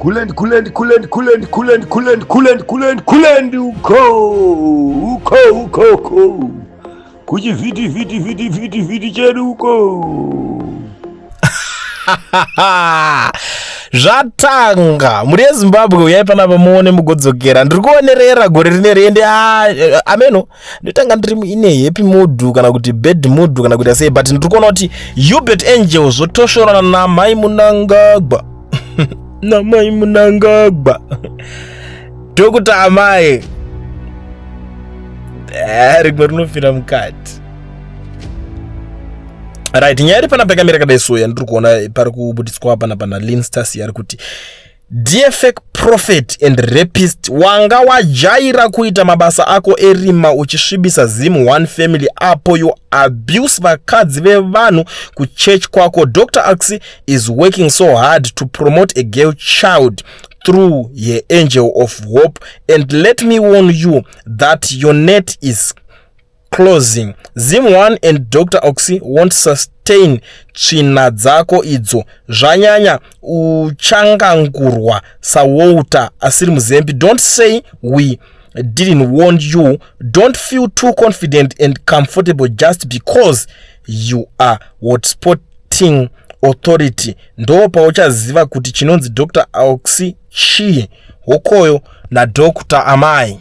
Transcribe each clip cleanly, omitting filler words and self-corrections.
Kulend uko. Kuji vidi chedu uko. Zvatanga muri Zimbabwe uyai panapa muone mugodzokera ndiri kuonerera gore rine rende ameno ndotanga ndiri ine happy mood kana kuti bad mood kana kuti sei but ndiri kuona kuti Ubet Angel zotoshorana na mai munangagwa na mai munangagwa tokuti amai rimwe rinofira mukati. Right, nyari pana pakamira kadai soya ndiri kuona pari kubudiswa pana Linstars yari kuti dear fake prophet and rapist, wanga wajaira kuita mabasa ako erima uchisvibisa Zimu One Family apo you abuse vakadzi vevanhu kuchurch kwako. Dr. Axi is working so hard to promote a girl child through your angel of hope, and let me warn you that your net is closing. Zimu One and Dr. Oxy won't sustain tsvina dzako idzo zvanyanya uchangangurwa sawouta asiri muzembi. Don't say we didn't warn you. Don't feel too confident and comfortable just because you are hotspotting authority. Ndo pauchaziva kuti chinonzi Dr. Oxy chii hokoyo na Dr. Amai.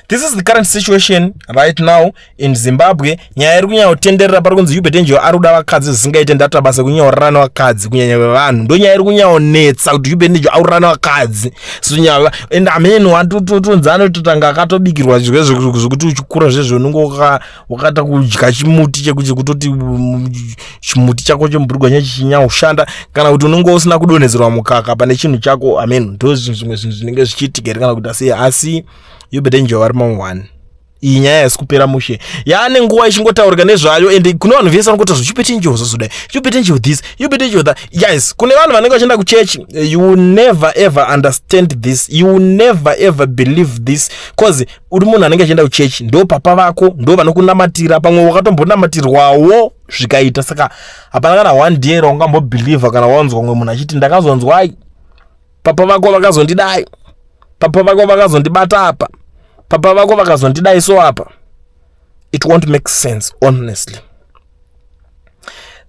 This is the current situation right now in Zimbabwe. Nyaya iri kunyanya kutenderera pari kunzi Ubet Angel aruda vakadzi zvisingaite ndata basa kunyaurana vakadzi kunyanya vevanhu. Ndo nyaya iri kunyanya kunetsa kuti Ubet Angel aurana vakadzi. So nyaya and ameno atotonzana totanga akatobikirwa zvekuti uchikura zvezvo unongo wakata kudya chimuti chekuti kutoti chimuti chako chemburugwa chinyanya kushanda kana kuti unongo usina kudonhedzerwa mukaka pane chinhu chako. Ameno ndo zvimwe zvinhu zvinenge zvichiitika kana kuti sei asi Ubet Angel vari mangwani. Iyi nyaya yasikupera mushe. Yaane nguva ichingotaurika nezvayo ende kune vanhu vese vanongoti Ubet Angel zvozodai. Ubet Angel this, Ubet Angel that. Yes, kune vanhu vanenge vachienda kuchechi. You will never ever understand this. You will never ever believe this. Cause uri munhu anenge achienda kuchechi ndo papa vako ndo vanokunamatira pamwe wakatombonamatirwawo zvikaita. Saka hapana kana one day raungambobhiliva kana wanzwa umwe munhu achiti ndakazonzwa papa vako vakazondidai. Papa vako vakazondibata apa. Papa vako vakazondidai so apa. It won't make sense honestly.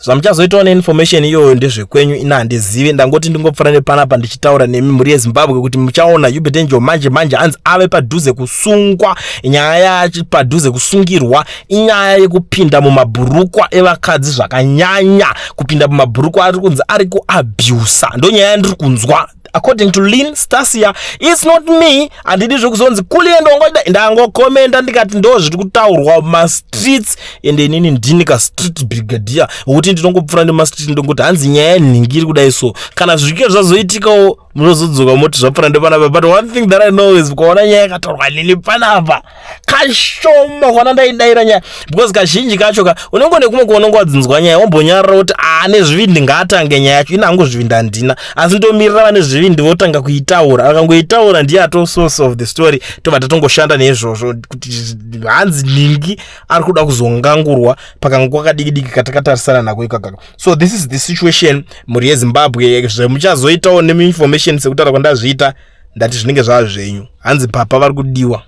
Zvamuchazoitawo neinformation iyo ndezvekwenyu ina handizivi. Ndangoti ndingopfura nepanapa ndichitaura nemi muri yeZimbabwe kuti muchaona Ubet Angel manje hanzi ave padhuze kusungwa. Nyaya yacho padhuze kusungirwa inyaya yekupinda mumabhurukwa evakadzi zvakanyanya. Kupinda mumabhurukwa ari kunzi ari kuabuse. Ndo nyaya yandiri kunzwa. According to Linstars here, it's not me. Andidi zvekuzonzi kuliendo ndangokomenda ndikati ndo zviri kutaurwa ma streets ende inini ndini ka street brigadier ukuthi ndinongopfura nema street ndongoti hanzi nyaya ningiri kudai so kana zvike zvazoitikawo munozodzoka moti zvapfura ndepanapa. But one thing that I know is kuona nyaya yakataurwa nini panapa kashoma kwana ndaidaira nyaya because kazhinji kacho unenge nekumwe kuononga wadzinzwa nyaya wombonyarara kuti nezvivindi ngaatange nyaya yacho ina hangu zvivindi handina asi ndomirira vane zvivindi votanga kuitaura akangoitaura ndiye ato source of the story tobva tongoshanda nezvozvo kuti hanzi ningi ari kuda kuzongangurwa pakanga kwakadiki katakatarisana nako ikaka. So this is the situation muri yeZimbabwe. Zvemuchazoitawo nemi information sekutaura kwandazviita ndati zvinenge zvava zvenyu hanzi papa vari kudiwa.